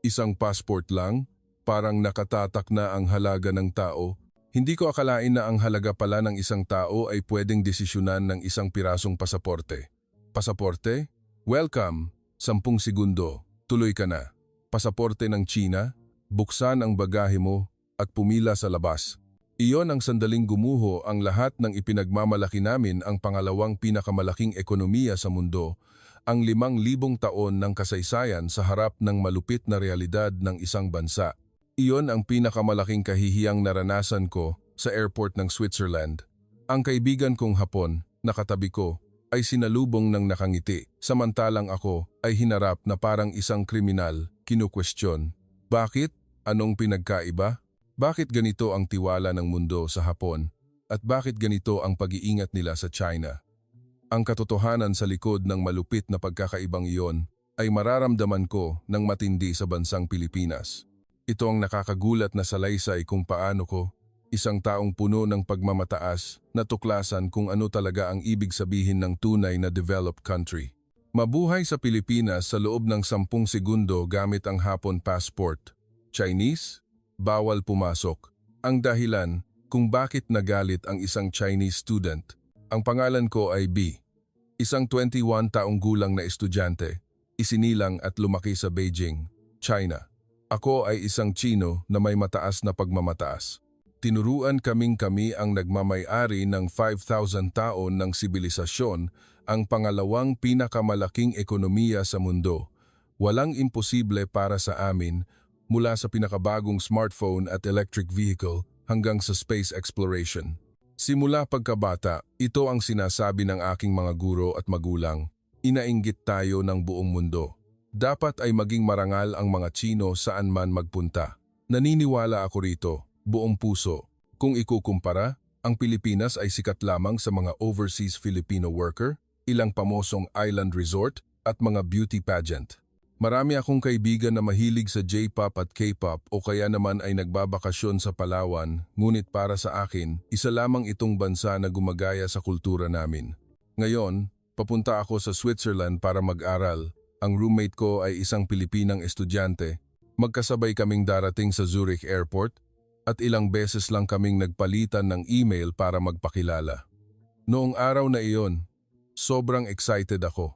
Isang passport lang, parang nakatatak na ang halaga ng tao. Hindi ko akalain na ang halaga pala ng isang tao ay pwedeng desisyonan ng isang pirasong pasaporte. Pasaporte? Welcome! 10 segundo, tuloy ka na. Pasaporte ng China? Buksan ang bagahe mo at pumila sa labas. Iyon ang sandaling gumuho ang lahat ng ipinagmamalaki namin ang pangalawang pinakamalaking ekonomiya sa mundo, ang 5,000 taon ng kasaysayan sa harap ng malupit na realidad ng isang bansa. Iyon ang pinakamalaking kahihiyang naranasan ko sa airport ng Switzerland. Ang kaibigan kong Hapon, nakatabi ko, ay sinalubong ng nakangiti, samantalang ako ay hinarap na parang isang kriminal, kinukwestiyon. Bakit? Anong pinagkaiba? Bakit ganito ang tiwala ng mundo sa Hapon? At bakit ganito ang pag-iingat nila sa China? Ang katotohanan sa likod ng malupit na pagkakaibang iyon ay mararamdaman ko ng matindi sa bansang Pilipinas. Ito ang nakakagulat na salaysay kung paano ko, isang taong puno ng pagmamataas, natuklasan kung ano talaga ang ibig sabihin ng tunay na developed country. Mabuhay sa Pilipinas sa loob ng 10 segundo gamit ang Hapon passport. Chinese? Bawal pumasok. Ang dahilan kung bakit nagalit ang isang Chinese student. Ang pangalan ko ay B. Isang 21 taong gulang na estudyante, isinilang at lumaki sa Beijing, China. Ako ay isang Chino na may mataas na pagmamataas. Tinuruan kami ang nagmamay-ari ng 5,000 taon ng sibilisasyon, ang pangalawang pinakamalaking ekonomiya sa mundo. Walang imposible para sa amin, mula sa pinakabagong smartphone at electric vehicle hanggang sa space exploration. Simula pagkabata, ito ang sinasabi ng aking mga guro at magulang. Inainggit tayo ng buong mundo. Dapat ay maging marangal ang mga Chino saan man magpunta. Naniniwala ako rito, buong puso. Kung ikukumpara, ang Pilipinas ay sikat lamang sa mga overseas Filipino worker, ilang pamosong island resort, at mga beauty pageant. Marami akong kaibigan na mahilig sa J-pop at K-pop o kaya naman ay nagbabakasyon sa Palawan, ngunit para sa akin, isa lamang itong bansa na gumagaya sa kultura namin. Ngayon, papunta ako sa Switzerland para mag-aral. Ang roommate ko ay isang Pilipinang estudyante. Magkasabay kaming darating sa Zurich Airport at ilang beses lang kaming nagpalitan ng email para magpakilala. Noong araw na iyon, sobrang excited ako.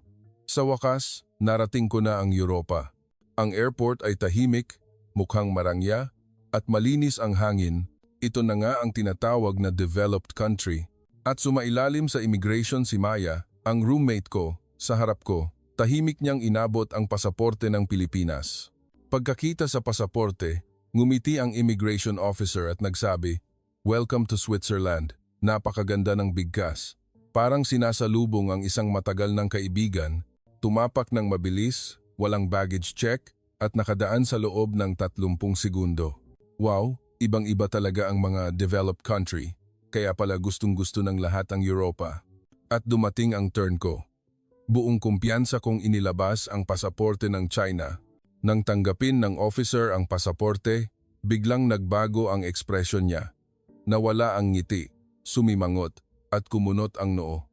Sa wakas, narating ko na ang Europa. Ang airport ay tahimik, mukhang marangya, at malinis ang hangin. Ito na nga ang tinatawag na developed country. At sumailalim sa immigration si Maya, ang roommate ko, sa harap ko. Tahimik niyang inabot ang pasaporte ng Pilipinas. Pagkakita sa pasaporte, ngumiti ang immigration officer at nagsabi, "Welcome to Switzerland. Napakaganda ng bigkas." Parang sinasalubong ang isang matagal ng kaibigan. Tumapak ng mabilis, walang baggage check, at nakadaan sa loob ng 30 segundo. Wow, ibang-iba talaga ang mga developed country, kaya pala gustong-gusto ng lahat ang Europa. At dumating ang turn ko. Buong kumpiyansa kong inilabas ang pasaporte ng China. Nang tanggapin ng officer ang pasaporte, biglang nagbago ang ekspresyon niya. Nawala ang ngiti, sumimangot, at kumunot ang noo.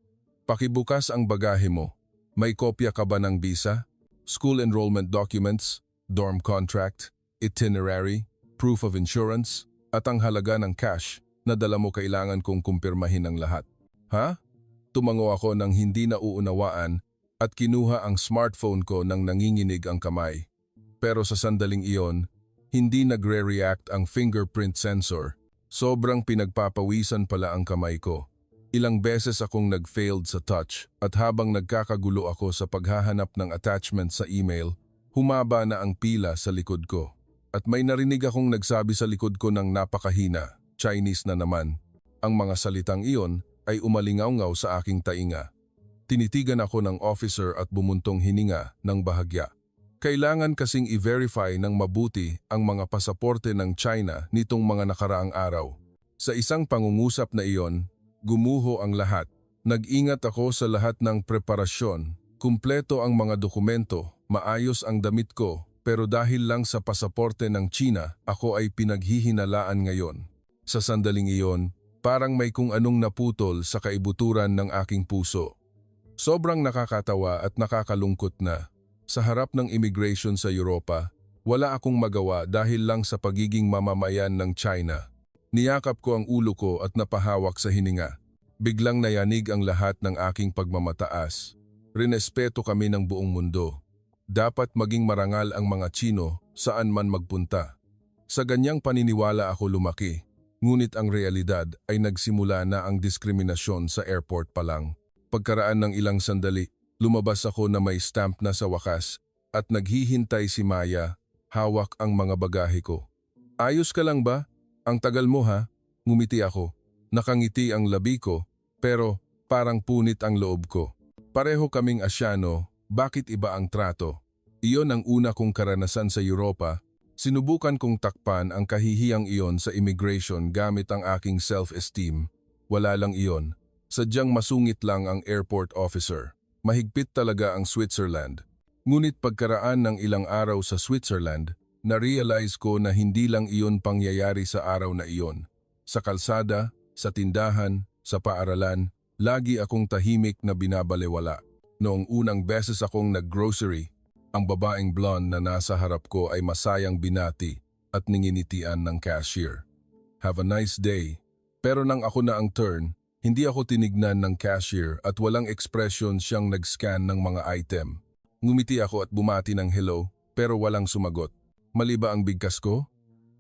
"Pakibukas ang bagahe mo. May kopya ka ba ng visa, school enrollment documents, dorm contract, itinerary, proof of insurance, at ang halaga ng cash na dala mo kailangan kong kumpirmahin ang lahat?" "Ha?" Tumango ako ng hindi nauunawaan at kinuha ang smartphone ko nang nanginginig ang kamay. Pero sa sandaling iyon, hindi nagre-react ang fingerprint sensor. Sobrang pinagpapawisan pala ang kamay ko. Ilang beses akong nag-failed sa touch at habang nagkakagulo ako sa paghahanap ng attachment sa email, humaba na ang pila sa likod ko. At may narinig akong nagsabi sa likod ko ng napakahina, Chinese na naman. Ang mga salitang iyon ay umalingaw-ngaw sa aking tainga. Tinitigan ako ng officer at bumuntong hininga ng bahagya. Kailangan kasing i-verify ng mabuti ang mga pasaporte ng China nitong mga nakaraang araw. Sa isang pangungusap na iyon, gumuho ang lahat. Nag-ingat ako sa lahat ng preparasyon. Kumpleto ang mga dokumento, maayos ang damit ko, pero dahil lang sa pasaporte ng China, ako ay pinaghihinalaan ngayon. Sa sandaling iyon, parang may kung anong naputol sa kaibuturan ng aking puso. Sobrang nakakatawa at nakakalungkot na, sa harap ng immigration sa Europa, Wala akong magawa dahil lang sa pagiging mamamayan ng China. Niyakap ko ang ulo ko at napahawak sa hininga. Biglang nayanig ang lahat ng aking pagmamataas. Rinespeto kami ng buong mundo. Dapat maging marangal ang mga Tsino saan man magpunta. Sa ganyang paniniwala ako lumaki. Ngunit ang realidad ay nagsimula na ang diskriminasyon sa airport pa lang. Pagkaraan ng ilang sandali, lumabas ako na may stamp na sa wakas at naghihintay si Maya, hawak ang mga bagahe ko. Ayos ka lang ba? Ang tagal mo ha? Ngumiti ako. Nakangiti ang labi ko, pero parang punit ang loob ko. Pareho kaming Asyano, bakit iba ang trato? Iyon ang una kong karanasan sa Europa. Sinubukan kong takpan ang kahihiyang iyon sa immigration gamit ang aking self-esteem. Wala lang iyon. Sadyang masungit lang ang airport officer. Mahigpit talaga ang Switzerland. Ngunit pagkaraan ng ilang araw sa Switzerland, na-realize ko na hindi lang iyon pangyayari sa araw na iyon. Sa kalsada, sa tindahan, sa paaralan, lagi akong tahimik na binabalewala. Noong unang beses akong nag-grocery, ang babaeng blonde na nasa harap ko ay masayang binati at ninginitian ng cashier. Have a nice day. Pero nang ako na ang turn, hindi ako tinignan ng cashier at walang ekspresyon siyang nag-scan ng mga item. Ngumiti ako at bumati ng hello pero walang sumagot. Mali ba ang bigkas ko?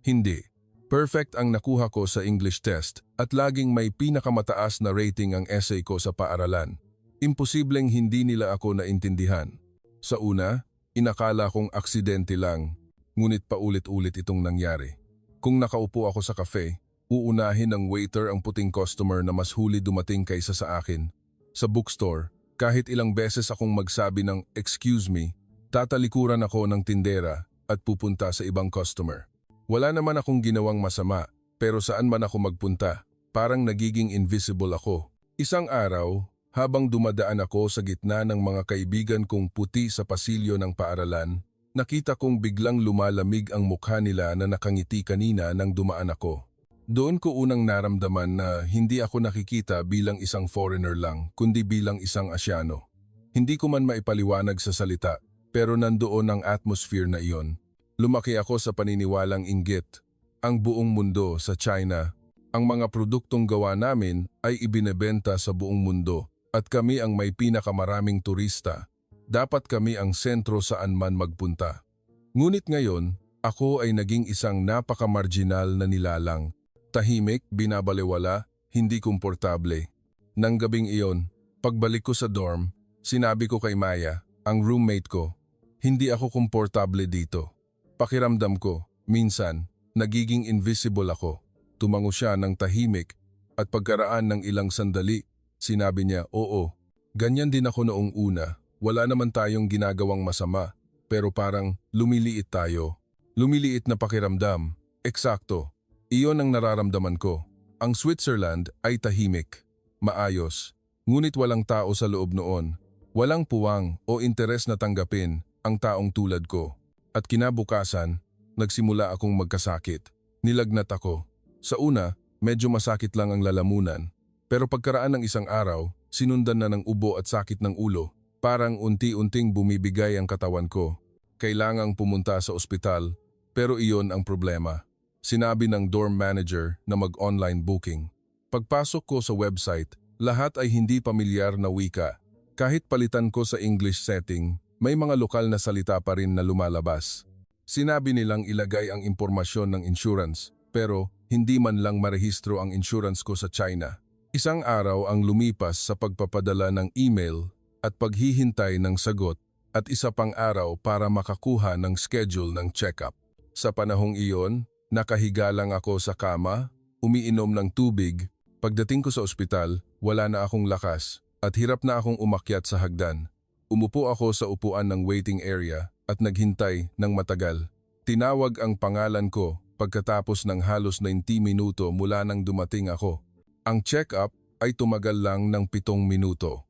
Hindi. Perfect ang nakuha ko sa English test at laging may pinakamataas na rating ang essay ko sa paaralan. Imposibleng hindi nila ako naintindihan. Sa una, inakala kong aksidente lang, ngunit paulit-ulit itong nangyari. Kung nakaupo ako sa cafe, uunahin ng waiter ang puting customer na mas huli dumating kaysa sa akin. Sa bookstore, kahit ilang beses akong magsabi ng "excuse me", tatalikuran ako ng tindera at pupunta sa ibang customer. Wala naman akong ginawang masama, pero saan man ako magpunta, parang nagiging invisible ako. Isang araw, habang dumadaan ako sa gitna ng mga kaibigan kong puti sa pasilyo ng paaralan, nakita kong biglang lumalamig ang mukha nila na nakangiti kanina nang dumaan ako. Doon ko unang naramdaman na hindi ako nakikita bilang isang foreigner lang, kundi bilang isang Asyano. Hindi ko man maipaliwanag sa salita, pero nandoon ang atmosphere na iyon. Lumaki ako sa paniniwalang inggit. Ang buong mundo sa China, ang mga produktong gawa namin ay ibinebenta sa buong mundo. At kami ang may pinakamaraming turista. Dapat kami ang sentro saan man magpunta. Ngunit ngayon, ako ay naging isang napaka-marginal na nilalang. Tahimik, binabalewala, hindi komportable. Nang gabing iyon, pagbalik ko sa dorm, sinabi ko kay Maya, ang roommate ko, hindi ako komportable dito. Pakiramdam ko, minsan, nagiging invisible ako. Tumango siya ng tahimik at pagkaraan ng ilang sandali, sinabi niya, oo, ganyan din ako noong una. Wala naman tayong ginagawang masama, pero parang lumiliit tayo. Lumiliit na pakiramdam. Eksakto. Iyon ang nararamdaman ko. Ang Switzerland ay tahimik, maayos, ngunit walang tao sa loob noon. Walang puwang o interes na tanggapin ang taong tulad ko. At kinabukasan, nagsimula akong magkasakit. Nilagnat ako. Sa una, medyo masakit lang ang lalamunan. Pero pagkaraan ng isang araw, sinundan na ng ubo at sakit ng ulo. Parang unti-unting bumibigay ang katawan ko. Kailangang pumunta sa ospital, pero iyon ang problema. Sinabi ng dorm manager na mag-online booking. Pagpasok ko sa website, lahat ay hindi pamilyar na wika. Kahit palitan ko sa English setting, may mga lokal na salita pa rin na lumalabas. Sinabi nilang ilagay ang impormasyon ng insurance, pero hindi man lang marehistro ang insurance ko sa China. Isang araw ang lumipas sa pagpapadala ng email at paghihintay ng sagot at isa pang araw para makakuha ng schedule ng check-up. Sa panahong iyon, nakahiga lang ako sa kama, umiinom ng tubig. Pagdating ko sa ospital, wala na akong lakas at hirap na akong umakyat sa hagdan. Umupo ako sa upuan ng waiting area at naghintay ng matagal. Tinawag ang pangalan ko pagkatapos ng halos 90 minuto mula nang dumating ako. Ang check-up ay tumagal lang ng 7 minuto.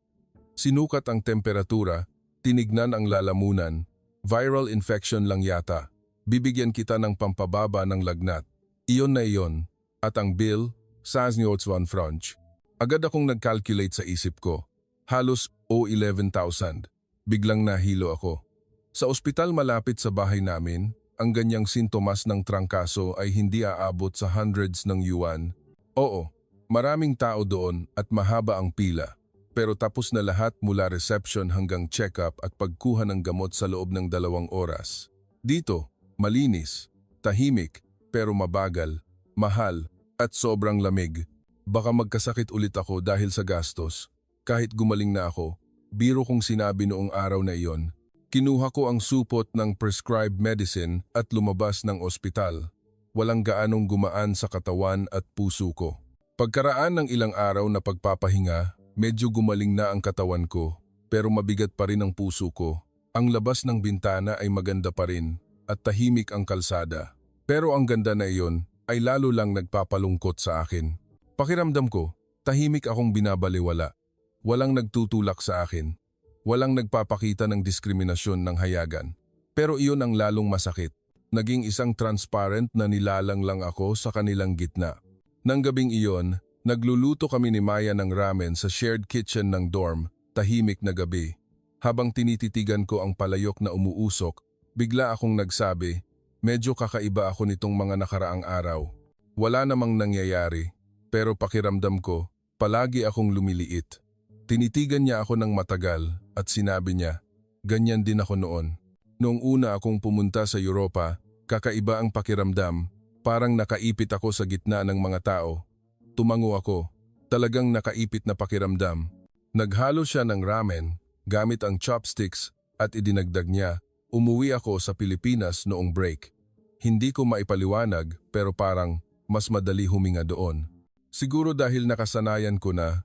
Sinukat ang temperatura, tinignan ang lalamunan, viral infection lang yata. Bibigyan kita ng pampababa ng lagnat. Iyon na iyon. At ang bill, 16,000 francs. Agad akong nag-calculate sa isip ko. Halos 11,000. Biglang nahilo ako. Sa ospital malapit sa bahay namin, ang ganyang sintomas ng trangkaso ay hindi aabot sa hundreds ng yuan. Oo, maraming tao doon at mahaba ang pila. Pero tapos na lahat mula reception hanggang check-up at pagkuha ng gamot sa loob ng 2 oras. Dito, malinis, tahimik, pero mabagal, mahal, at sobrang lamig. Baka magkasakit ulit ako dahil sa gastos. Kahit gumaling na ako, biro kong sinabi noong araw na iyon, kinuha ko ang supot ng prescribed medicine at lumabas ng ospital. Walang gaanong gumaan sa katawan at puso ko. Pagkaraan ng ilang araw na pagpapahinga, medyo gumaling na ang katawan ko, pero mabigat pa rin ang puso ko. Ang labas ng bintana ay maganda pa rin at tahimik ang kalsada. Pero ang ganda na iyon ay lalo lang nagpapalungkot sa akin. Pakiramdam ko, tahimik akong binabaliwala. Walang nagtutulak sa akin. Walang nagpapakita ng diskriminasyon ng hayagan. Pero iyon ang lalong masakit. Naging isang transparent na nilalang lang ako sa kanilang gitna. Nang gabing iyon, nagluluto kami ni Maya ng ramen sa shared kitchen ng dorm, tahimik na gabi. Habang tinititigan ko ang palayok na umuusok, bigla akong nagsabi, medyo kakaiba ako nitong mga nakaraang araw. Wala namang nangyayari, pero pakiramdam ko, palagi akong lumiliit. Tinitigan niya ako ng matagal at sinabi niya, ganyan din ako noon. Noong una akong pumunta sa Europa, kakaiba ang pakiramdam, parang nakaipit ako sa gitna ng mga tao. Tumango ako, talagang nakaipit na pakiramdam. Naghalo siya ng ramen, gamit ang chopsticks at idinagdag niya, umuwi ako sa Pilipinas noong break. Hindi ko maipaliwanag pero parang mas madali huminga doon. Siguro dahil nakasanayan ko na,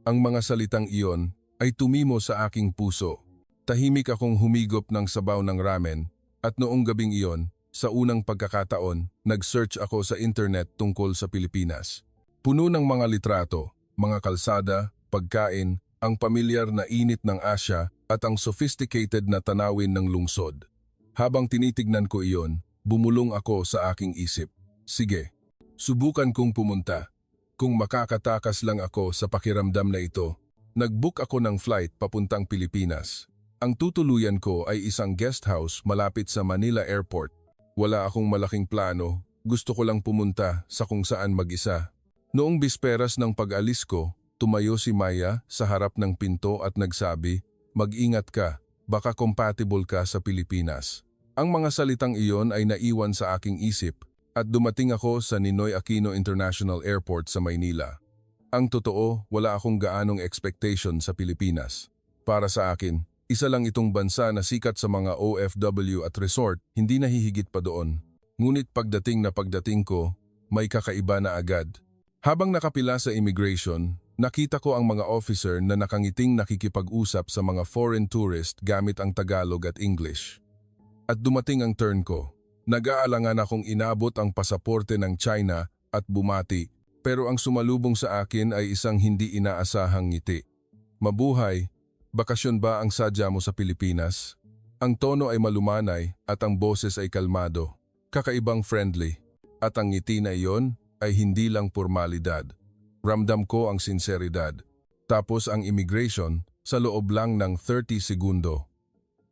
ang mga salitang iyon ay tumimo sa aking puso. Tahimik akong humigop ng sabaw ng ramen at noong gabing iyon, sa unang pagkakataon, nag-search ako sa internet tungkol sa Pilipinas. Puno ng mga litrato, mga kalsada, pagkain, ang pamilyar na init ng Asya at ang sophisticated na tanawin ng lungsod. Habang tinitignan ko iyon, bumulong ako sa aking isip. Sige, subukan kong pumunta. Kung makakatakas lang ako sa pakiramdam na ito, nag-book ako ng flight papuntang Pilipinas. Ang tutuluyan ko ay isang guest house malapit sa Manila Airport. Wala akong malaking plano, gusto ko lang pumunta sa kung saan mag-isa. Noong bisperas ng pag-alis ko, tumayo si Maya sa harap ng pinto at nagsabi, mag-ingat ka, baka compatible ka sa Pilipinas. Ang mga salitang iyon ay naiwan sa aking isip at dumating ako sa Ninoy Aquino International Airport sa Maynila. Ang totoo, wala akong gaanong expectation sa Pilipinas. Para sa akin, isa lang itong bansa na sikat sa mga OFW at resort, hindi nahihigit pa doon. Ngunit pagdating ko, may kakaiba na agad. Habang nakapila sa immigration, nakita ko ang mga officer na nakangiting nakikipag-usap sa mga foreign tourist gamit ang Tagalog at English. At dumating ang turn ko. Nag-aalangan akong inabot ang pasaporte ng China at bumati, pero ang sumalubong sa akin ay isang hindi inaasahang ngiti. Mabuhay! Bakasyon ba ang sadya mo sa Pilipinas? Ang tono ay malumanay at ang boses ay kalmado, kakaibang friendly. At ang ngiti na iyon ay hindi lang pormalidad. Ramdam ko ang sinseridad. Tapos ang immigration sa loob lang ng 30 segundo.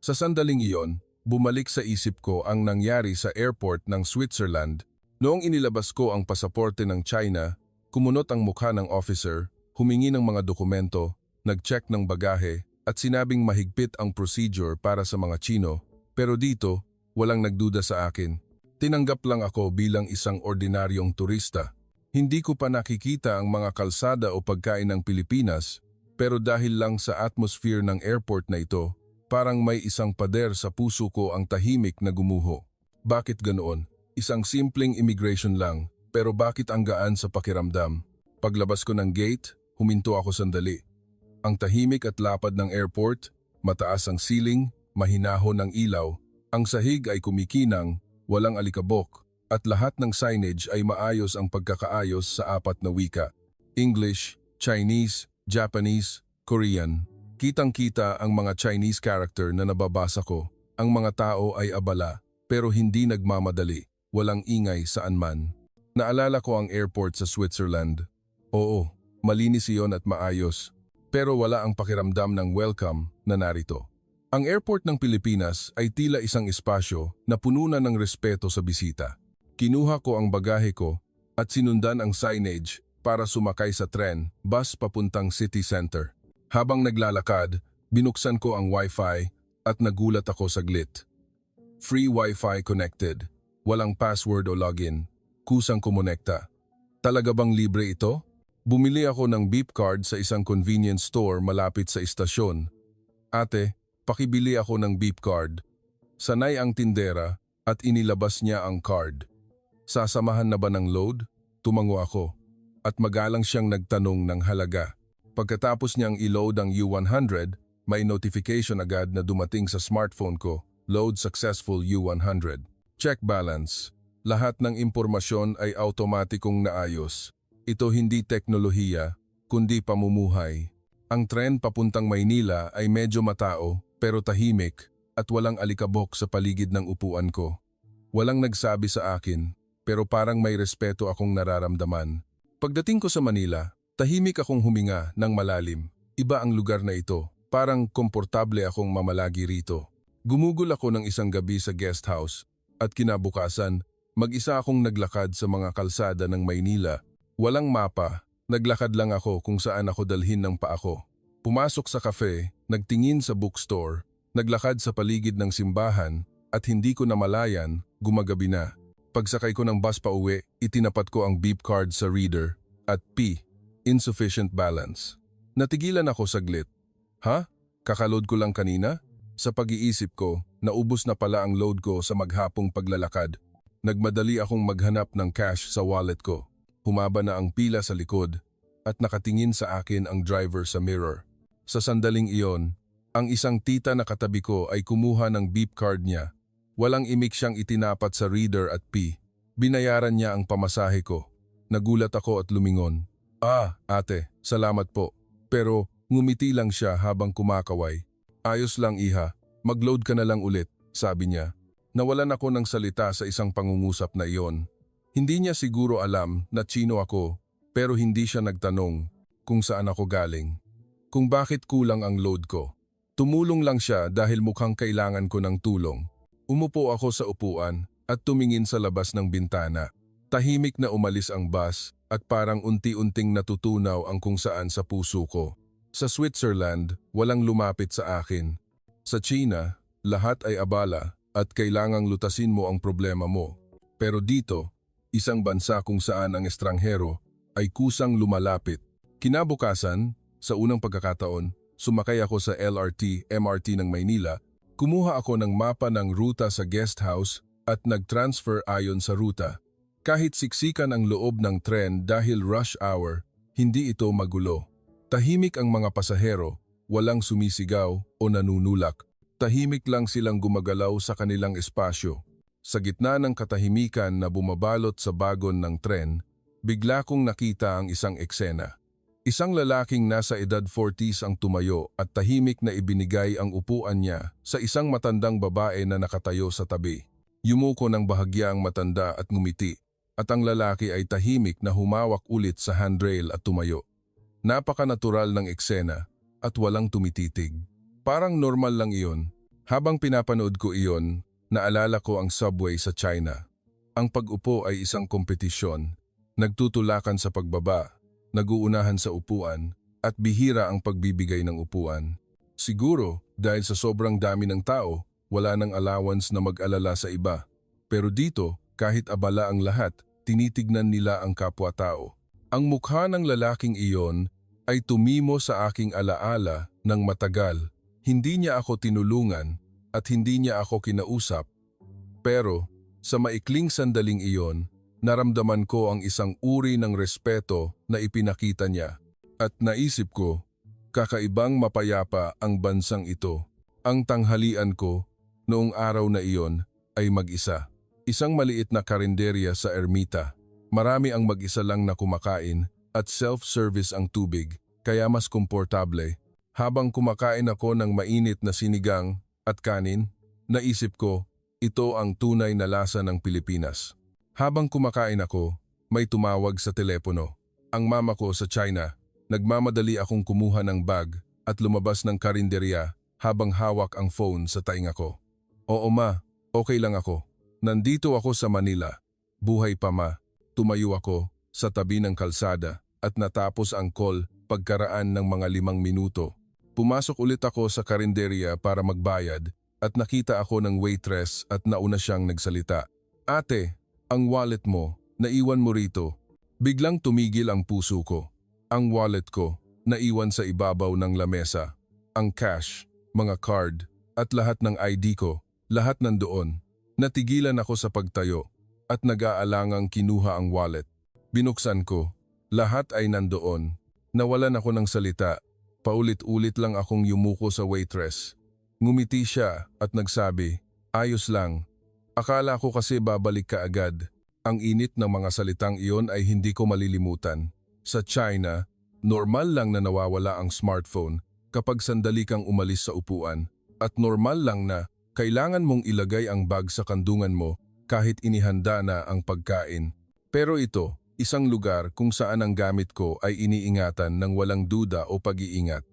Sa sandaling iyon, bumalik sa isip ko ang nangyari sa airport ng Switzerland. Noong inilabas ko ang pasaporte ng China, kumunot ang mukha ng officer, humingi ng mga dokumento, nag-check ng bagahe, at sinabing mahigpit ang procedure para sa mga Chino, pero dito, walang nagduda sa akin. Tinanggap lang ako bilang isang ordinaryong turista. Hindi ko pa nakikita ang mga kalsada o pagkain ng Pilipinas, pero dahil lang sa atmosphere ng airport na ito, parang may isang pader sa puso ko ang tahimik na gumuho. Bakit ganoon? Isang simpleng immigration lang, pero bakit ang gaan sa pakiramdam? Paglabas ko ng gate, huminto ako sandali. Ang tahimik at lapad ng airport, mataas ang ceiling, mahinahon ang ilaw, ang sahig ay kumikinang, walang alikabok, at lahat ng signage ay maayos ang pagkakaayos sa 4 na wika. English, Chinese, Japanese, Korean. Kitang-kita ang mga Chinese character na nababasa ko. Ang mga tao ay abala, pero hindi nagmamadali, walang ingay saan man. Naalala ko ang airport sa Switzerland. Oo, malinis iyon at maayos. Pero wala ang pakiramdam ng welcome na narito. Ang airport ng Pilipinas ay tila isang espasyo na puno na ng respeto sa bisita. Kinuha ko ang bagahe ko at sinundan ang signage para sumakay sa tren, bus papuntang city center. Habang naglalakad, binuksan ko ang Wi-Fi at nagulat ako saglit. Free Wi-Fi connected, walang password o login, kusang kumonekta. Talaga bang libre ito? Bumili ako ng beep card sa isang convenience store malapit sa istasyon. Ate, pakibili ako ng beep card. Sanay ang tindera at inilabas niya ang card. Sasamahan na ba ng load? Tumango ako at magalang siyang nagtanong ng halaga. Pagkatapos niyang i-load ang U100, may notification agad na dumating sa smartphone ko, load successful U100. Check balance. Lahat ng impormasyon ay automatikong naayos. Ito hindi teknolohiya, kundi pamumuhay. Ang tren papuntang Maynila ay medyo matao pero tahimik at walang alikabok sa paligid ng upuan ko. Walang nagsabi sa akin pero parang may respeto akong nararamdaman. Pagdating ko sa Manila, tahimik akong huminga ng malalim. Iba ang lugar na ito, parang komportable akong mamalagi rito. Gumugol ako ng isang gabi sa guest house at kinabukasan, mag-isa akong naglakad sa mga kalsada ng Maynila. Walang mapa, naglakad lang ako kung saan ako dalhin ng paa ko. Pumasok sa cafe, nagtingin sa bookstore, naglakad sa paligid ng simbahan at hindi ko namalayan, gumagabi na. Pagsakay ko ng bus pa uwi, itinapat ko ang beep card sa reader at P, insufficient balance. Natigilan ako saglit. Ha? Kakaload ko lang kanina? Sa pag-iisip ko, naubos na pala ang load ko sa maghapong paglalakad. Nagmadali akong maghanap ng cash sa wallet ko. Humaba na ang pila sa likod at nakatingin sa akin ang driver sa mirror. Sa sandaling iyon, ang isang tita na katabi ko ay kumuha ng beep card niya. Walang imik siyang itinapat sa reader at P. Binayaran niya ang pamasahe ko. Nagulat ako at lumingon. Ate, salamat po. Pero ngumiti lang siya habang kumakaway. Ayos lang iha, mag-load ka na lang ulit, sabi niya. Nawalan ako ng salita sa isang pangungusap na iyon. Hindi niya siguro alam na Chino ako, pero hindi siya nagtanong kung saan ako galing. Kung bakit kulang ang load ko. Tumulong lang siya dahil mukhang kailangan ko ng tulong. Umupo ako sa upuan at tumingin sa labas ng bintana. Tahimik na umalis ang bus at parang unti-unting natutunaw ang kung saan sa puso ko. Sa Switzerland, walang lumapit sa akin. Sa China, lahat ay abala at kailangang lutasin mo ang problema mo. Pero dito, isang bansa kung saan ang estranghero ay kusang lumalapit. Kinabukasan, sa unang pagkakataon, sumakay ako sa LRT, MRT ng Maynila, kumuha ako ng mapa ng ruta sa guest house at nag-transfer ayon sa ruta. Kahit siksikan ang loob ng tren dahil rush hour, hindi ito magulo. Tahimik ang mga pasahero, walang sumisigaw o nanunulak. Tahimik lang silang gumagalaw sa kanilang espasyo. Sa gitna ng katahimikan na bumabalot sa bagon ng tren, bigla kong nakita ang isang eksena. Isang lalaking nasa edad 40s ang tumayo at tahimik na ibinigay ang upuan niya sa isang matandang babae na nakatayo sa tabi. Yumuko ng bahagya ang matanda at ngumiti, at ang lalaki ay tahimik na humawak ulit sa handrail at tumayo. Napaka-natural ng eksena at walang tumititig. Parang normal lang iyon. Habang pinapanood ko iyon, naalala ko ang subway sa China. Ang pag-upo ay isang kompetisyon. Nagtutulakan sa pagbaba, naguunahan sa upuan, at bihira ang pagbibigay ng upuan. Siguro, dahil sa sobrang dami ng tao, wala nang allowance na mag-alala sa iba. Pero dito, kahit abala ang lahat, tinitignan nila ang kapwa-tao. Ang mukha ng lalaking iyon ay tumimo sa aking alaala ng matagal. Hindi niya ako tinulungan at hindi niya ako kinausap. Pero, sa maikling sandaling iyon, naramdaman ko ang isang uri ng respeto na ipinakita niya. At naisip ko, kakaibang mapayapa ang bansang ito. Ang tanghalian ko, noong araw na iyon, ay mag-isa. Isang maliit na karinderya sa ermita. Marami ang mag-isa lang na kumakain at self-service ang tubig, kaya mas komportable. Habang kumakain ako ng mainit na sinigang at kanin, naisip ko, ito ang tunay na lasa ng Pilipinas. Habang kumakain ako, may tumawag sa telepono. Ang mama ko sa China, nagmamadali akong kumuha ng bag at lumabas ng karinderya habang hawak ang phone sa tainga ko. Oo ma, okay lang ako. Nandito ako sa Manila. Buhay pa ma. Tumayo ako sa tabi ng kalsada at natapos ang call pagkaraan ng mga 5 minuto. Pumasok ulit ako sa karinderya para magbayad at nakita ako ng waitress at nauna siyang nagsalita. Ate, ang wallet mo, naiwan mo rito. Biglang tumigil ang puso ko. Ang wallet ko, naiwan sa ibabaw ng lamesa. Ang cash, mga card, at lahat ng ID ko, lahat nandoon. Natigilan ako sa pagtayo at nag-aalangang kinuha ang wallet. Binuksan ko, lahat ay nandoon. Nawalan ako ng salita. Paulit-ulit lang akong yumuko sa waitress. Ngumiti siya at nagsabi, ayos lang. Akala ko kasi babalik ka agad. Ang init ng mga salitang iyon ay hindi ko malilimutan. Sa China, normal lang na nawawala ang smartphone kapag sandali kang umalis sa upuan at normal lang na kailangan mong ilagay ang bag sa kandungan mo kahit inihanda na ang pagkain. Pero ito, isang lugar kung saan ang gamit ko ay iniingatan ng walang duda o pag-iingat.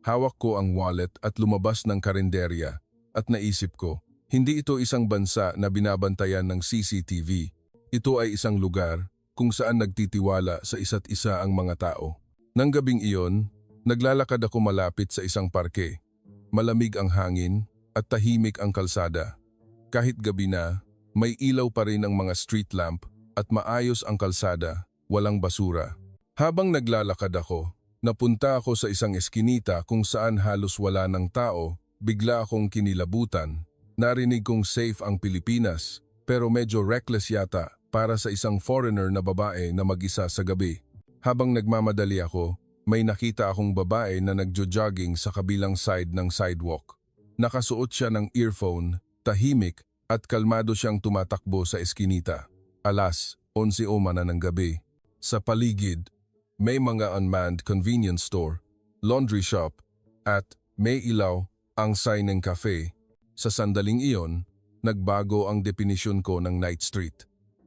Hawak ko ang wallet at lumabas ng karinderya at naisip ko, hindi ito isang bansa na binabantayan ng CCTV. Ito ay isang lugar kung saan nagtitiwala sa isa't isa ang mga tao. Nang gabing iyon, naglalakad ako malapit sa isang parke. Malamig ang hangin at tahimik ang kalsada. Kahit gabi na, may ilaw pa rin ang mga street lamp at maayos ang kalsada, walang basura. Habang naglalakad ako, napunta ako sa isang eskinita kung saan halos wala ng tao, bigla akong kinilabutan. Narinig kong safe ang Pilipinas, pero medyo reckless yata para sa isang foreigner na babae na mag-isa sa gabi. Habang nagmamadali ako, may nakita akong babae na nagjo-jogging sa kabilang side ng sidewalk. Nakasuot siya ng earphone, tahimik at kalmado siyang tumatakbo sa eskinita. Alas, 11:00 na ng gabi. Sa paligid, may mga unmanned convenience store, laundry shop, at may ilaw ang sign ng cafe. Sa sandaling iyon, nagbago ang definisyon ko ng night street.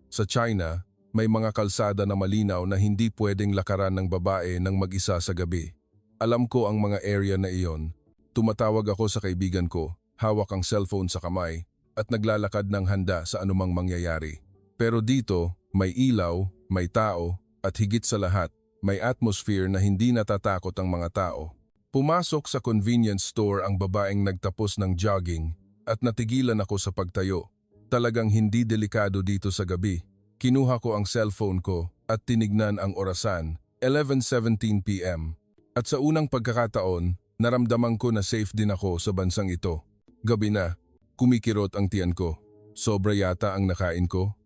Sa China, may mga kalsada na malinaw na hindi pwedeng lakaran ng babae ng mag-isa sa gabi. Alam ko ang mga area na iyon. Tumatawag ako sa kaibigan ko, hawak ang cellphone sa kamay, at naglalakad ng handa sa anumang mangyayari. Pero dito, may ilaw, may tao, at higit sa lahat, may atmosphere na hindi natatakot ang mga tao. Pumasok sa convenience store ang babaeng nagtapos ng jogging at natigilan ako sa pagtayo. Talagang hindi delikado dito sa gabi. Kinuha ko ang cellphone ko at tinignan ang orasan, 11:17 p.m. At sa unang pagkakataon, naramdaman ko na safe din ako sa bansang ito. Gabi na, kumikirot ang tiyan ko. Sobra yata ang nakain ko.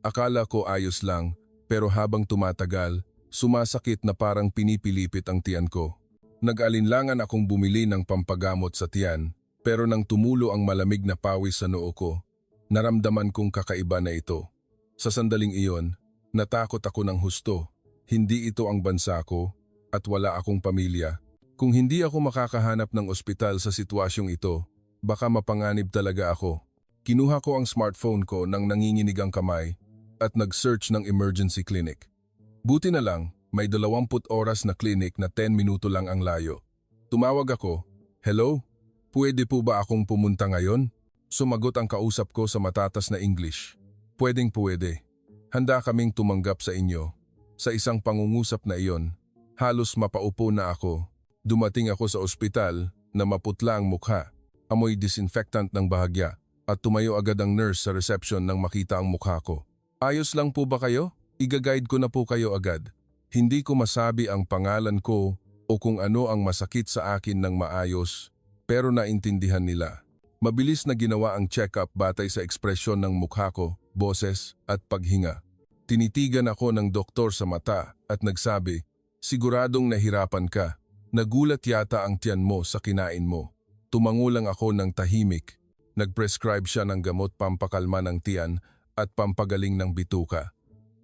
Akala ko ayos lang, pero habang tumatagal, sumasakit na parang pinipilipit ang tiyan ko. Nag-alinlangan akong bumili ng pampagamot sa tiyan, pero nang tumulo ang malamig na pawis sa noo ko, naramdaman kong kakaiba na ito. Sa sandaling iyon, natakot ako ng husto. Hindi ito ang bansa ko at wala akong pamilya. Kung hindi ako makakahanap ng ospital sa sitwasyong ito, baka mapanganib talaga ako. Kinuha ko ang smartphone ko nang nanginginig ang kamay at nag-search ng emergency clinic. Buti na lang, may 20 oras na clinic na 10 minuto lang ang layo. Tumawag ako, hello? Pwede po ba akong pumunta ngayon? Sumagot ang kausap ko sa matatas na English. Pwedeng-pwede. Handa kaming tumanggap sa inyo. Sa isang pangungusap na iyon, halos mapaupo na ako. Dumating ako sa ospital na maputla ang mukha, amoy disinfectant ng bahagya, at tumayo agad ang nurse sa reception nang makita ang mukha ko. Ayos lang po ba kayo? Iga-guide ko na po kayo agad. Hindi ko masabi ang pangalan ko o kung ano ang masakit sa akin ng maayos, pero naintindihan nila. Mabilis na ginawa ang check-up batay sa ekspresyon ng mukha ko, boses at paghinga. Tinitigan ako ng doktor sa mata at nagsabi, siguradong nahirapan ka. Nagulat yata ang tiyan mo sa kinain mo. Tumango lang ako ng tahimik. Nag-prescribe siya ng gamot pampakalma ng tiyan at pampagaling ng bituka.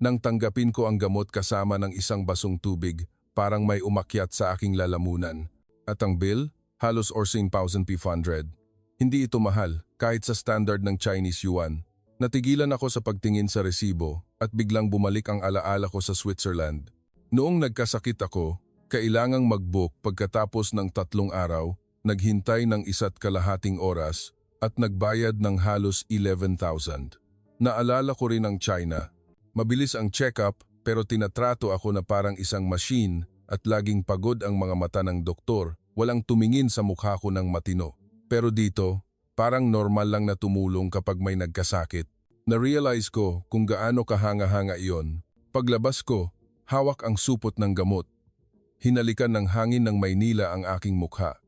Nang tanggapin ko ang gamot kasama ng isang basong tubig, parang may umakyat sa aking lalamunan. At ang bill, halos 14,500. Hindi ito mahal, kahit sa standard ng Chinese yuan. Natigilan ako sa pagtingin sa resibo at biglang bumalik ang alaala ko sa Switzerland. Noong nagkasakit ako, kailangang mag-book pagkatapos ng 3 araw, naghintay ng 1.5 oras at nagbayad ng halos 11,000. Naalala ko rin ang China. Mabilis ang check-up pero tinatrato ako na parang isang machine at laging pagod ang mga mata ng doktor, walang tumingin sa mukha ko ng matino. Pero dito, parang normal lang na tumulong kapag may nagkasakit. Na-realize ko kung gaano kahanga-hanga iyon. Paglabas ko, hawak ang supot ng gamot. Hinalikan ng hangin ng Maynila ang aking mukha.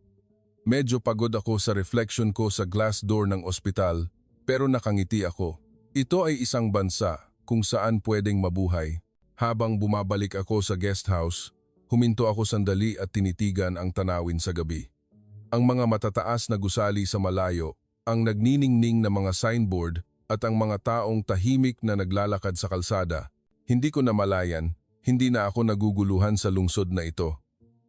Medyo pagod ako sa reflection ko sa glass door ng ospital, pero nakangiti ako. Ito ay isang bansa kung saan pwedeng mabuhay. Habang bumabalik ako sa guest house, huminto ako sandali at tinitigan ang tanawin sa gabi. Ang mga matataas na gusali sa malayo, ang nagniningning na mga signboard at ang mga taong tahimik na naglalakad sa kalsada. Hindi ko namalayan, hindi na ako naguguluhan sa lungsod na ito.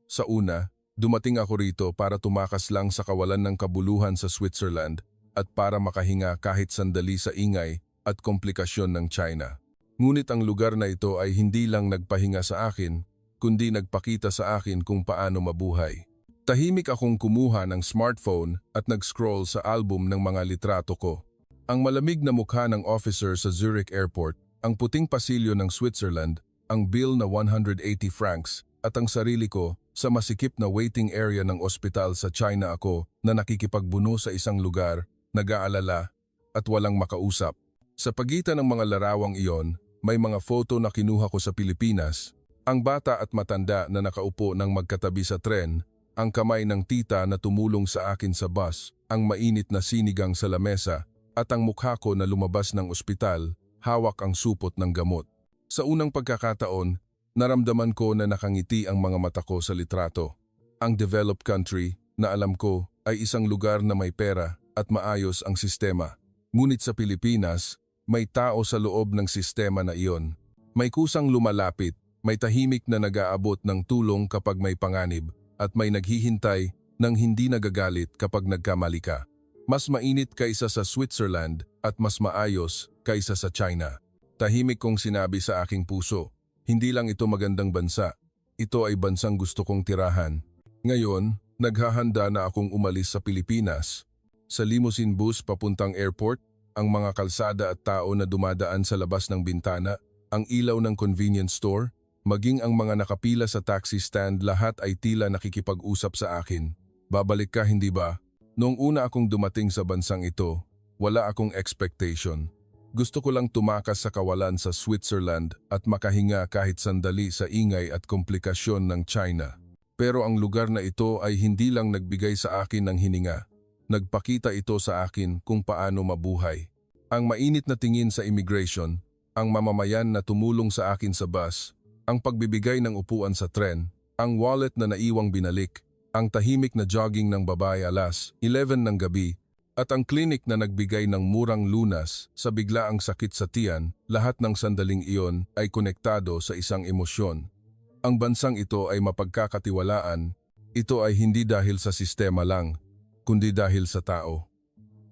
Sa una, dumating ako rito para tumakas lang sa kawalan ng kabuluhan sa Switzerland at para makahinga kahit sandali sa ingay at komplikasyon ng China. Ngunit ang lugar na ito ay hindi lang nagpahinga sa akin, kundi nagpakita sa akin kung paano mabuhay. Tahimik akong kumuha ng smartphone at nag-scroll sa album ng mga litrato ko. Ang malamig na mukha ng officer sa Zurich Airport, ang puting pasilyo ng Switzerland, ang bill na 180 francs, at ang sarili ko sa masikip na waiting area ng ospital sa China ako na nakikipagbuno sa isang lugar, nag-aalala, at walang makausap. Sa pagitan ng mga larawang iyon, may mga photo na kinuha ko sa Pilipinas, ang bata at matanda na nakaupo ng magkatabi sa tren, ang kamay ng tita na tumulong sa akin sa bus, ang mainit na sinigang sa lamesa, at ang mukha ko na lumabas ng ospital, hawak ang supot ng gamot. Sa unang pagkakataon, naramdaman ko na nakangiti ang mga mata ko sa litrato. Ang developed country, na alam ko, ay isang lugar na may pera at maayos ang sistema. Ngunit sa Pilipinas, may tao sa loob ng sistema na iyon. May kusang lumalapit, may tahimik na nag-aabot ng tulong kapag may panganib, at may naghihintay nang hindi nagagalit kapag nagkamali ka. Mas mainit kaysa sa Switzerland at mas maayos kaysa sa China. Tahimik kong sinabi sa aking puso, hindi lang ito magandang bansa, ito ay bansang gusto kong tirahan. Ngayon, naghahanda na akong umalis sa Pilipinas. Sa limousine bus papuntang airport, ang mga kalsada at tao na dumadaan sa labas ng bintana, ang ilaw ng convenience store, maging ang mga nakapila sa taxi stand, lahat ay tila nakikipag-usap sa akin. Babalik ka, hindi ba? Noong una akong dumating sa bansang ito, wala akong expectation. Gusto ko lang tumakas sa kawalan sa Switzerland at makahinga kahit sandali sa ingay at komplikasyon ng China. Pero ang lugar na ito ay hindi lang nagbigay sa akin ng hininga. Nagpakita ito sa akin kung paano mabuhay. Ang mainit na tingin sa immigration, ang mamamayan na tumulong sa akin sa bus, ang pagbibigay ng upuan sa tren, ang wallet na naiwang binalik, ang tahimik na jogging ng babae alas 11 ng gabi, at ang klinik na nagbigay ng murang lunas sa biglaang sakit sa tiyan, lahat ng sandaling iyon ay konektado sa isang emosyon. Ang bansang ito ay mapagkakatiwalaan, ito ay hindi dahil sa sistema lang, kundi dahil sa tao.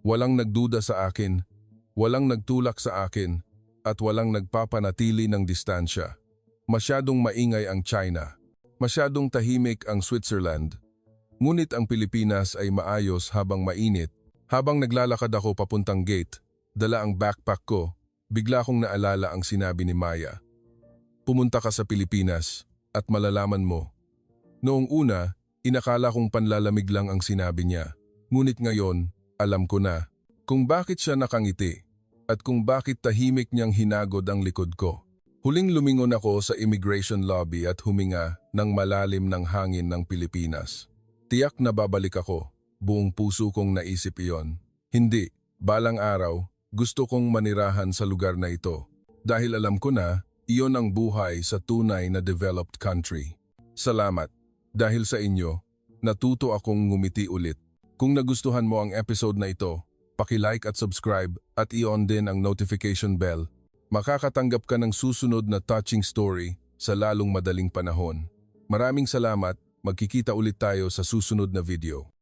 Walang nagduda sa akin, walang nagtulak sa akin, at walang nagpapanatili ng distansya. Masyadong maingay ang China, masyadong tahimik ang Switzerland. Ngunit ang Pilipinas ay maayos habang mainit. Habang naglalakad ako papuntang gate, dala ang backpack ko, bigla kong naalala ang sinabi ni Maya. Pumunta ka sa Pilipinas at malalaman mo. Noong una, inakala kong panlalamig lang ang sinabi niya. Ngunit ngayon, alam ko na kung bakit siya nakangiti at kung bakit tahimik niyang hinagod ang likod ko. Huling lumingon ako sa immigration lobby at huminga ng malalim ng hangin ng Pilipinas. Tiyak na babalik ako. Buong puso kong naisip iyon. Hindi, balang araw, gusto kong manirahan sa lugar na ito. Dahil alam ko na, iyon ang buhay sa tunay na developed country. Salamat. Dahil sa inyo, natuto akong ngumiti ulit. Kung nagustuhan mo ang episode na ito, paki-like at subscribe at i-on din ang notification bell. Makakatanggap ka ng susunod na touching story sa lalong madaling panahon. Maraming salamat, magkikita ulit tayo sa susunod na video.